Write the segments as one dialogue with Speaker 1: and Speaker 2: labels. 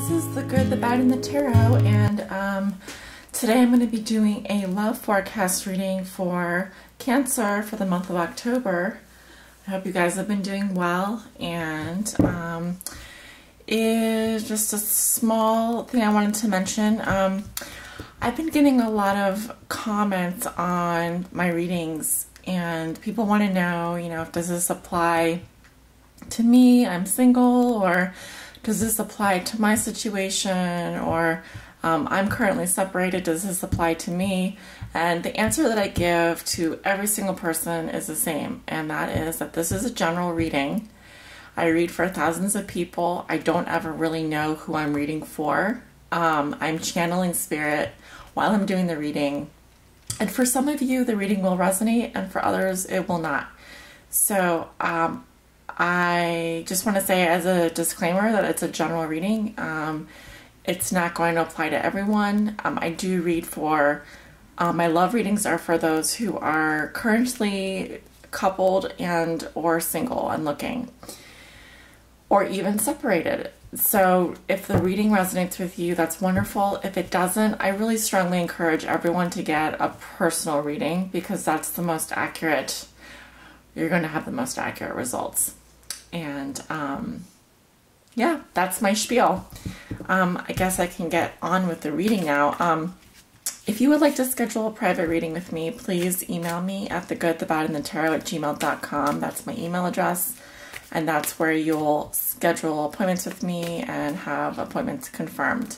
Speaker 1: This is The Good, the Bad, and the Tarot, and today I'm going to be doing a love forecast reading for Cancer for the month of October. I hope you guys have been doing well, and is just a small thing I wanted to mention. I've been getting a lot of comments on my readings, and people want to know, if does this apply to me? I'm single, or does this apply to my situation, or I'm currently separated, does this apply to me? And the answer that I give to every single person is the same, and that is that this is a general reading. I read for thousands of people. I don't ever really know who I'm reading for. I'm channeling spirit while I'm doing the reading. And for some of you, the reading will resonate, and for others, it will not. So I just want to say as a disclaimer that it's a general reading. It's not going to apply to everyone. I do read for, my love readings are for those who are currently coupled and or single and looking, or even separated. So if the reading resonates with you, that's wonderful. If it doesn't, I really strongly encourage everyone to get a personal reading, because that's the most accurate. You're going to have the most accurate results. And yeah, that's my spiel. I guess I can get on with the reading now. If you would like to schedule a private reading with me, please email me at thegoodthebadandthetarot@gmail.com. That's my email address, and that's where you'll schedule appointments with me and have appointments confirmed.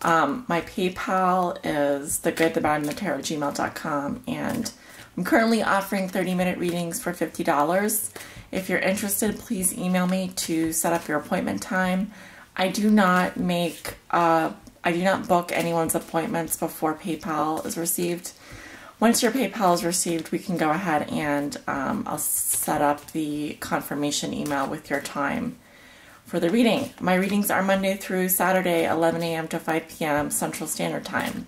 Speaker 1: My PayPal is thegoodthebadandthetarot@gmail.com, and I'm currently offering 30-minute readings for $50. If you're interested, please email me to set up your appointment time. I do not book anyone's appointments before PayPal is received. Once your PayPal is received, we can go ahead and I'll set up the confirmation email with your time for the reading. My readings are Monday through Saturday, 11 a.m. to 5 p.m. Central Standard Time.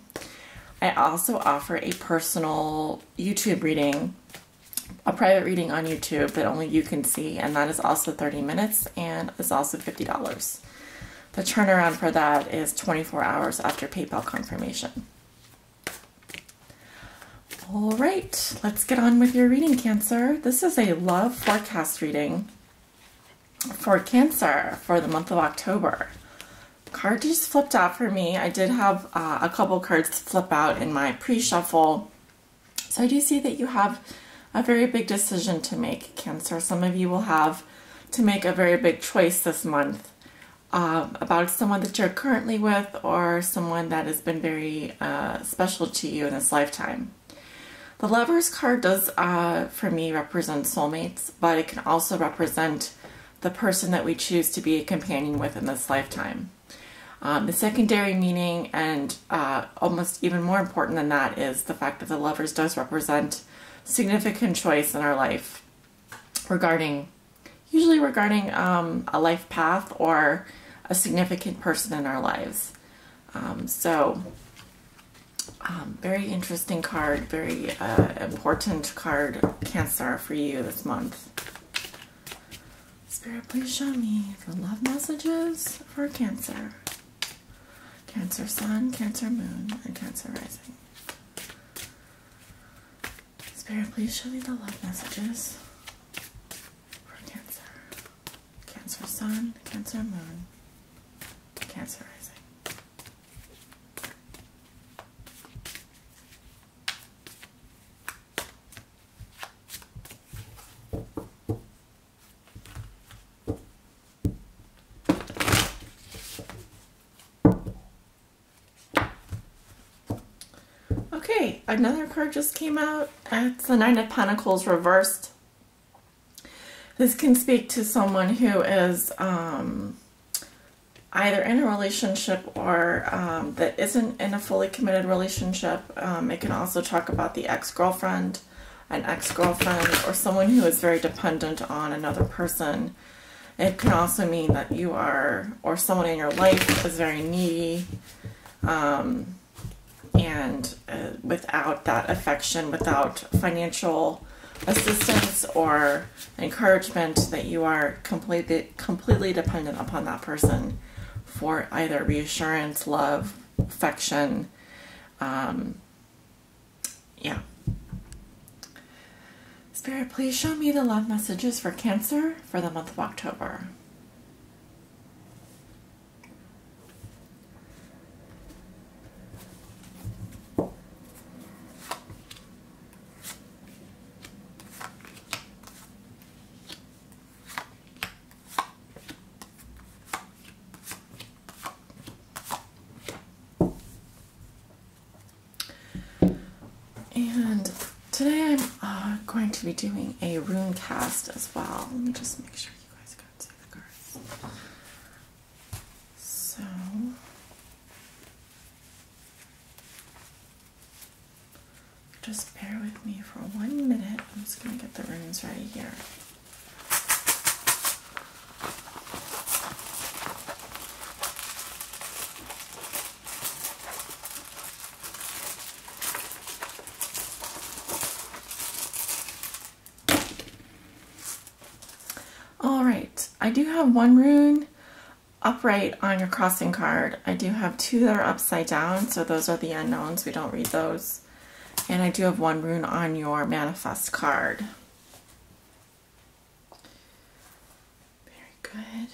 Speaker 1: I also offer a personal YouTube reading, a private reading on YouTube that only you can see, and that is also 30 minutes and is also $50. The turnaround for that is 24 hours after PayPal confirmation. All right, let's get on with your reading, Cancer. This is a love forecast reading for Cancer for the month of October. Card just flipped out for me. I did have a couple cards flip out in my pre-shuffle. So I do see that you have a very big decision to make, Cancer. Some of you will have to make a very big choice this month about someone that you're currently with, or someone that has been very special to you in this lifetime. The Lovers card does, for me, represent soulmates, but it can also represent the person that we choose to be a companion with in this lifetime. The secondary meaning, and almost even more important than that, is the fact that the Lovers does represent significant choice in our life usually regarding a life path or a significant person in our lives. Very interesting card, very important card, Cancer, for you this month. Spirit, please show me the love messages for Cancer. Cancer Sun, Cancer Moon, and Cancer Rising. Spirit, please show me the love messages for Cancer. Cancer Sun, Cancer Moon, Cancer Rising. Okay, another card just came out. It's the Nine of Pentacles reversed. This can speak to someone who is either in a relationship or that isn't in a fully committed relationship. It can also talk about the ex-girlfriend, an ex-girlfriend, or someone who is very dependent on another person. It can also mean that you are, or someone in your life is very needy, and without that affection, without financial assistance or encouragement, that you are completely dependent upon that person for either reassurance, love, affection. Yeah. Spirit, please show me the love messages for Cancer for the month of October. And today I'm going to be doing a rune cast as well. Let me just make sure you guys can see the cards. So, just bear with me for 1 minute. I'm just going to get the runes ready here. Alright, I do have one rune upright on your crossing card. I do have two that are upside down, so those are the unknowns. We don't read those. And I do have one rune on your manifest card. Very good.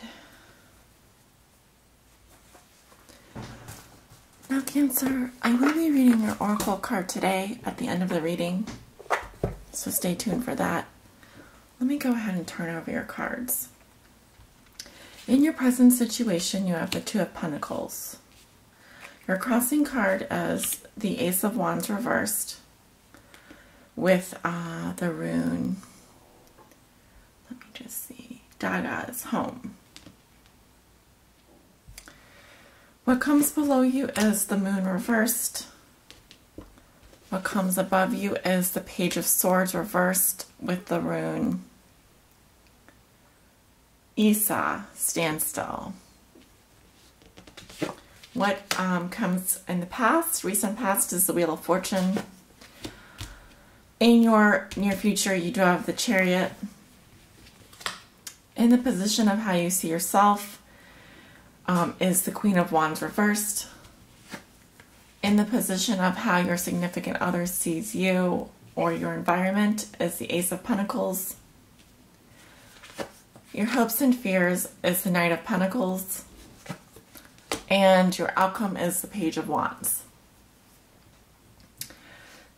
Speaker 1: Now, Cancer, I will be reading your oracle card today at the end of the reading, so stay tuned for that. Let me go ahead and turn over your cards. In your present situation, you have the Two of Pentacles. Your crossing card is the Ace of Wands reversed with the rune, let me just see, Daga's home. What comes below you is the Moon reversed. What comes above you is the Page of Swords reversed with the rune Isa, stand still. What comes in the past, recent past, is the Wheel of Fortune. In your near future, you do have the Chariot. In the position of how you see yourself is the Queen of Wands reversed. In the position of how your significant other sees you or your environment is the Ace of Pentacles. Your hopes and fears is the Knight of Pentacles. And your outcome is the Page of Wands.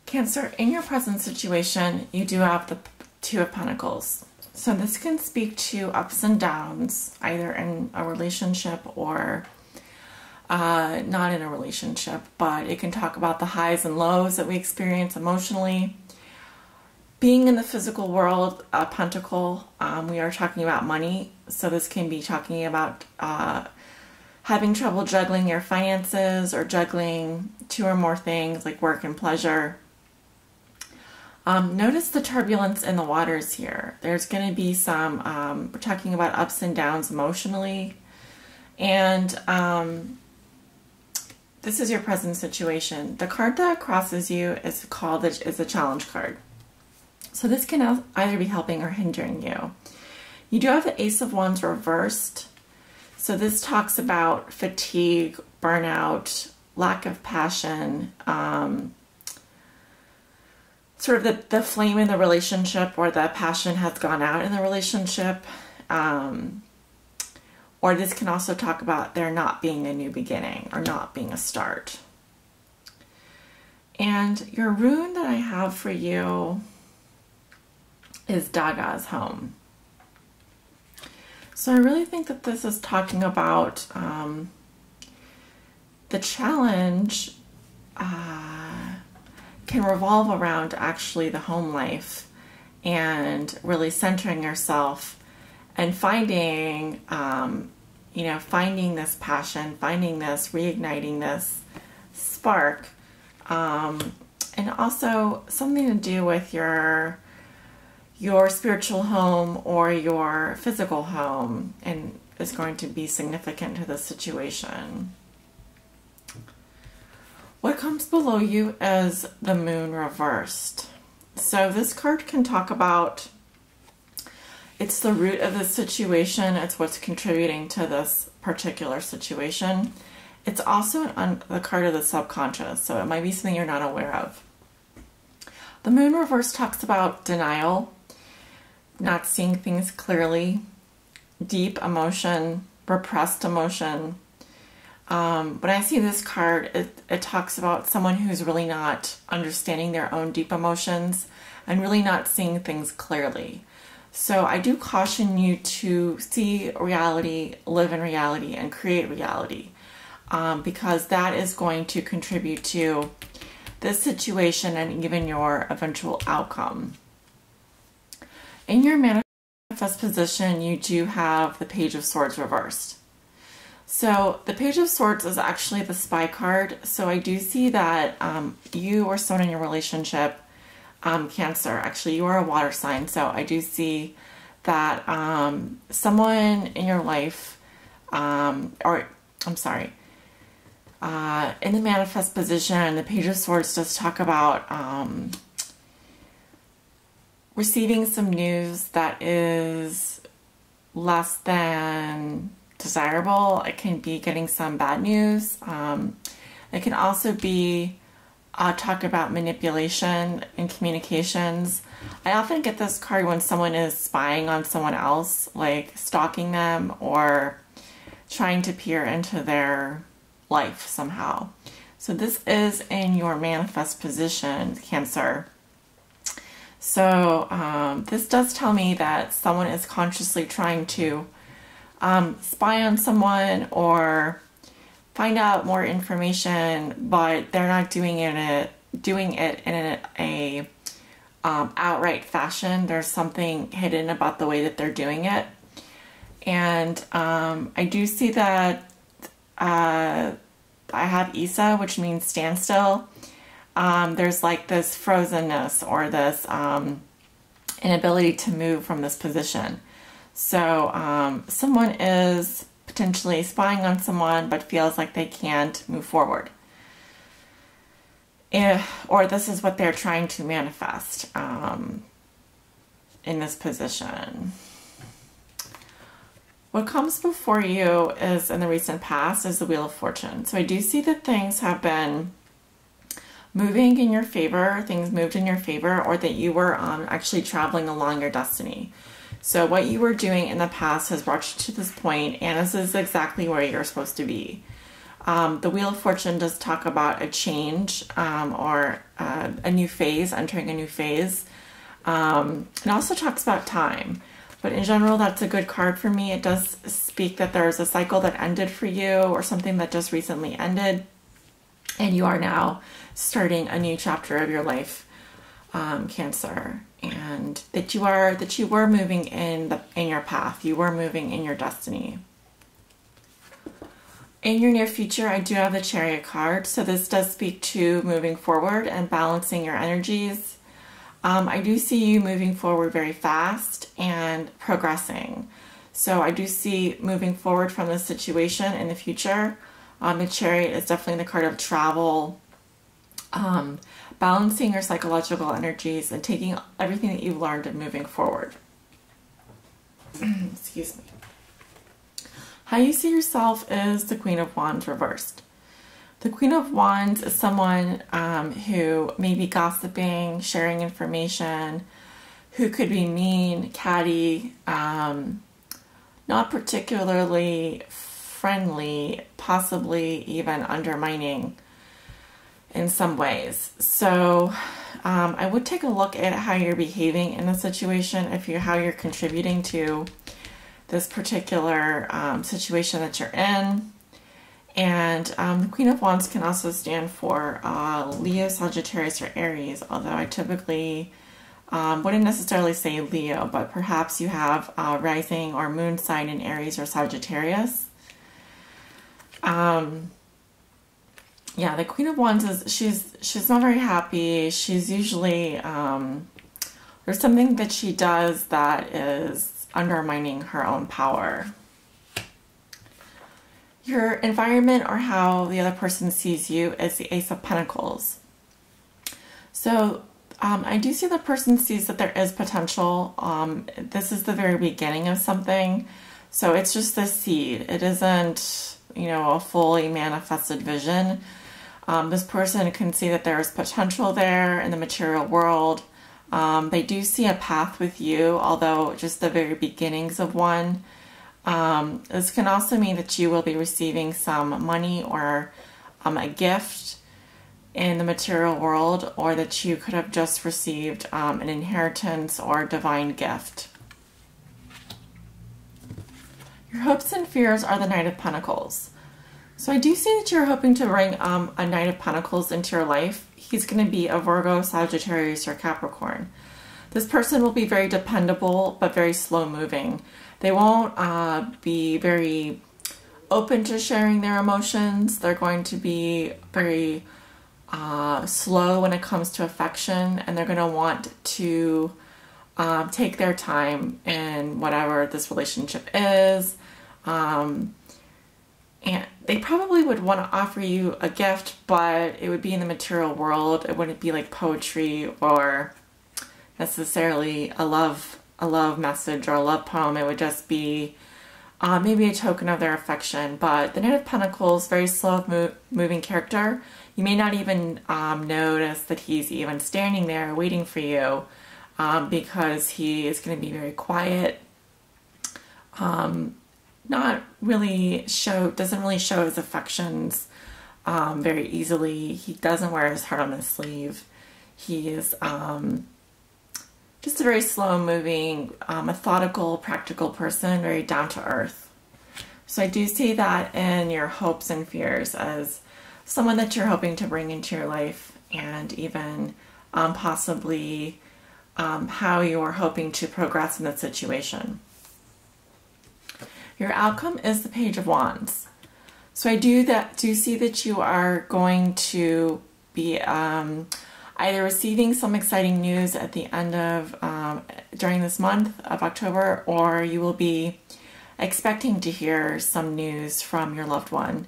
Speaker 1: Cancer, in your present situation, you do have the Two of Pentacles. So this can speak to ups and downs, either in a relationship or not in a relationship, but it can talk about the highs and lows that we experience emotionally. Being in the physical world, a pentacle, we are talking about money. So this can be talking about having trouble juggling your finances or juggling two or more things like work and pleasure. Notice the turbulence in the waters here. There's going to be some, we're talking about ups and downs emotionally. And this is your present situation. The card that crosses you is a challenge card. So this can either be helping or hindering you. You do have the Ace of Wands reversed. So this talks about fatigue, burnout, lack of passion, sort of the flame in the relationship, or the passion has gone out in the relationship. Or this can also talk about there not being a new beginning or not being a start. And your rune that I have for you is Daga's home. So I really think that this is talking about the challenge can revolve around actually the home life and really centering yourself and finding, finding this passion, finding this, reigniting this spark, and also something to do with your spiritual home or your physical home, and is going to be significant to the situation. What comes below you is the Moon reversed. So this card can talk about, it's the root of the situation, it's what's contributing to this particular situation. It's also the card of the subconscious, so it might be something you're not aware of. The moon reverse talks about denial, not seeing things clearly, deep emotion, repressed emotion. When I see this card, it talks about someone who's really not understanding their own deep emotions and really not seeing things clearly. So I do caution you to see reality, live in reality, and create reality, because that is going to contribute to this situation and even your eventual outcome. In your manifest position, you do have the Page of Swords reversed. So the Page of Swords is actually the spy card. So I do see that you or someone in your relationship, Cancer, actually you are a water sign. So I do see that someone in your life, in the manifest position, the Page of Swords does talk about receiving some news that is less than desirable. It can be getting some bad news. It can also be talk about manipulation in communications. I often get this card when someone is spying on someone else, like stalking them or trying to peer into their life somehow. So this is in your manifest position, Cancer. So this does tell me that someone is consciously trying to spy on someone or find out more information, but they're not doing it in a outright fashion. There's something hidden about the way that they're doing it. And I do see that I have Isa, which means standstill. There's like this frozenness or this inability to move from this position. So someone is potentially spying on someone but feels like they can't move forward. Or this is what they're trying to manifest in this position. What comes before you is, in the recent past, is the Wheel of Fortune. So I do see that things have been moving in your favor, things moved in your favor, or that you were actually traveling along your destiny. So what you were doing in the past has brought you to this point, and this is exactly where you're supposed to be. The Wheel of Fortune does talk about a change or a new phase, entering a new phase. It also talks about time. But in general, that's a good card for me. It does speak that there's a cycle that ended for you or something that just recently ended, and you are now starting a new chapter of your life, Cancer. And that you were moving in your path. You were moving in your destiny. In your near future, I do have the Chariot card. So this does speak to moving forward and balancing your energies. I do see you moving forward very fast and progressing. So I do see moving forward from this situation in the future. The Chariot is definitely the card of travel, balancing your psychological energies and taking everything that you've learned and moving forward. Excuse me. How you see yourself is the Queen of Wands reversed. The Queen of Wands is someone who may be gossiping, sharing information, who could be mean, catty, not particularly friendly, possibly even undermining in some ways. So I would take a look at how you're behaving in a situation, how you're contributing to this particular situation that you're in. And the Queen of Wands can also stand for Leo, Sagittarius, or Aries, although I typically wouldn't necessarily say Leo, but perhaps you have rising or moon sign in Aries or Sagittarius. Yeah, the Queen of Wands she's not very happy. She's usually there's something that she does that is undermining her own power. Your environment or how the other person sees you is the Ace of Pentacles. So I do see the person sees that there is potential. This is the very beginning of something. So it's just a seed. It isn't, you know, a fully manifested vision. This person can see that there is potential there in the material world. They do see a path with you, although just the very beginnings of one. This can also mean that you will be receiving some money or a gift in the material world, or that you could have just received an inheritance or divine gift. Your hopes and fears are the Knight of Pentacles. So I do see that you're hoping to bring a Knight of Pentacles into your life. He's going to be a Virgo, Sagittarius, or Capricorn. This person will be very dependable, but very slow moving. They won't be very open to sharing their emotions. They're going to be very slow when it comes to affection, and they're going to want to take their time in whatever this relationship is. And they probably would want to offer you a gift, but it would be in the material world. It wouldn't be like poetry or necessarily a love message or a love poem. It would just be maybe a token of their affection. But the Knight of Pentacles, very slow moving character. You may not even notice that he's even standing there waiting for you, because he is going to be very quiet. Doesn't really show his affections very easily. He doesn't wear his heart on his sleeve. He is just a very slow-moving, methodical, practical person, very down to earth. So I do see that in your hopes and fears as someone that you're hoping to bring into your life, and even possibly how you're hoping to progress in that situation. Your outcome is the Page of Wands. So I do see that you are going to be either receiving some exciting news at the end of during this month of October, or you will be expecting to hear some news from your loved one.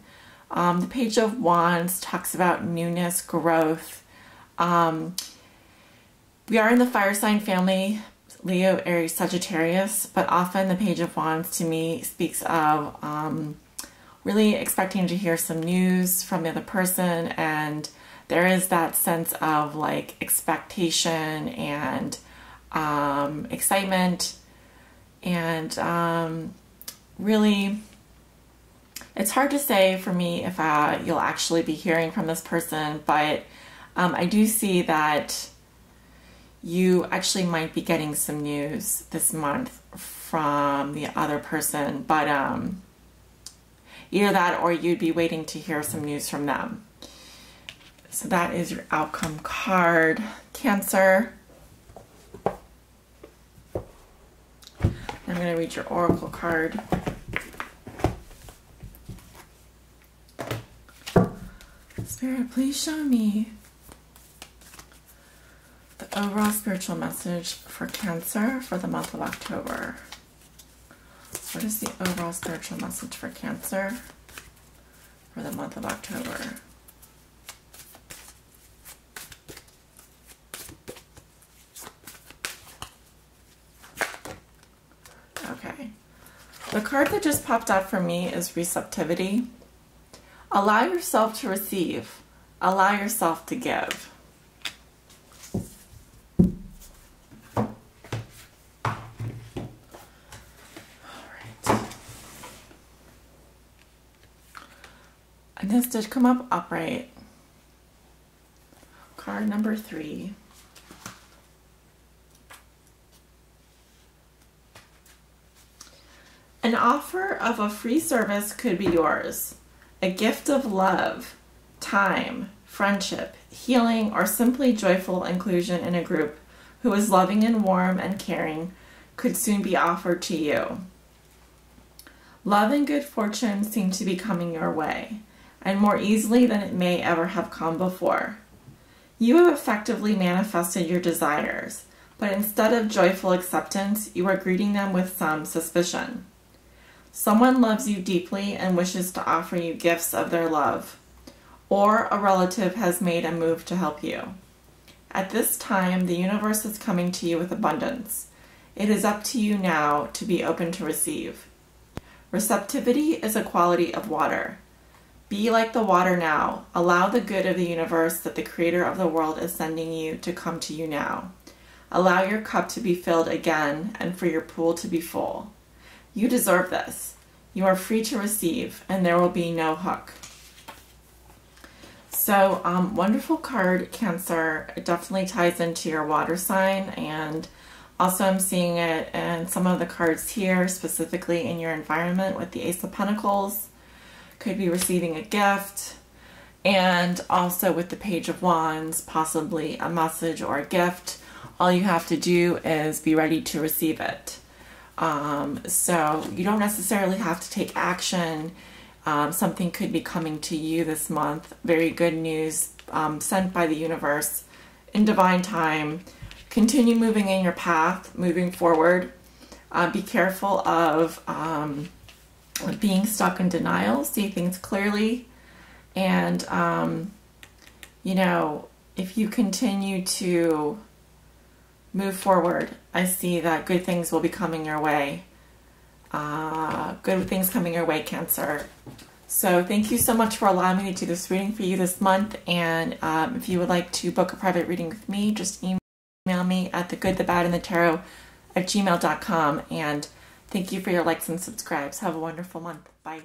Speaker 1: The Page of Wands talks about newness, growth. We are in the fire sign family, Leo, Aries, Sagittarius, but often the Page of Wands to me speaks of really expecting to hear some news from the other person, and there is that sense of like expectation and excitement, and really it's hard to say for me if you'll actually be hearing from this person, but I do see that you actually might be getting some news this month from the other person, but either that or you'd be waiting to hear some news from them. So that is your outcome card, Cancer. I'm going to read your oracle card. Spirit, please show me the overall spiritual message for Cancer for the month of October. What is the overall spiritual message for Cancer for the month of October? Okay. The card that just popped out for me is receptivity. Allow yourself to receive. Allow yourself to give. And this did come up upright. Card number 3. An offer of a free service could be yours. A gift of love, time, friendship, healing, or simply joyful inclusion in a group who is loving and warm and caring could soon be offered to you. Love and good fortune seem to be coming your way, and more easily than it may ever have come before. You have effectively manifested your desires, but instead of joyful acceptance, you are greeting them with some suspicion. Someone loves you deeply and wishes to offer you gifts of their love, or a relative has made a move to help you. At this time, the universe is coming to you with abundance. It is up to you now to be open to receive. Receptivity is a quality of water. Be like the water now. Allow the good of the universe that the creator of the world is sending you to come to you now. Allow your cup to be filled again and for your pool to be full. You deserve this. You are free to receive, and there will be no hook. So, wonderful card, Cancer. It definitely ties into your water sign, and also I'm seeing it in some of the cards here, specifically in your environment with the Ace of Pentacles. Could be receiving a gift, and also with the Page of Wands, possibly a message or a gift. All you have to do is be ready to receive it. So you don't necessarily have to take action. Something could be coming to you this month. Very good news sent by the universe in divine time. Continue moving in your path, moving forward. Be careful of being stuck in denial. See things clearly. And, you know, if you continue to move forward, I see that good things will be coming your way. Good things coming your way, Cancer. So thank you so much for allowing me to do this reading for you this month. And if you would like to book a private reading with me, just email me at thegoodthebadandthetarot@gmail.com. And thank you for your likes and subscribes. Have a wonderful month. Bye.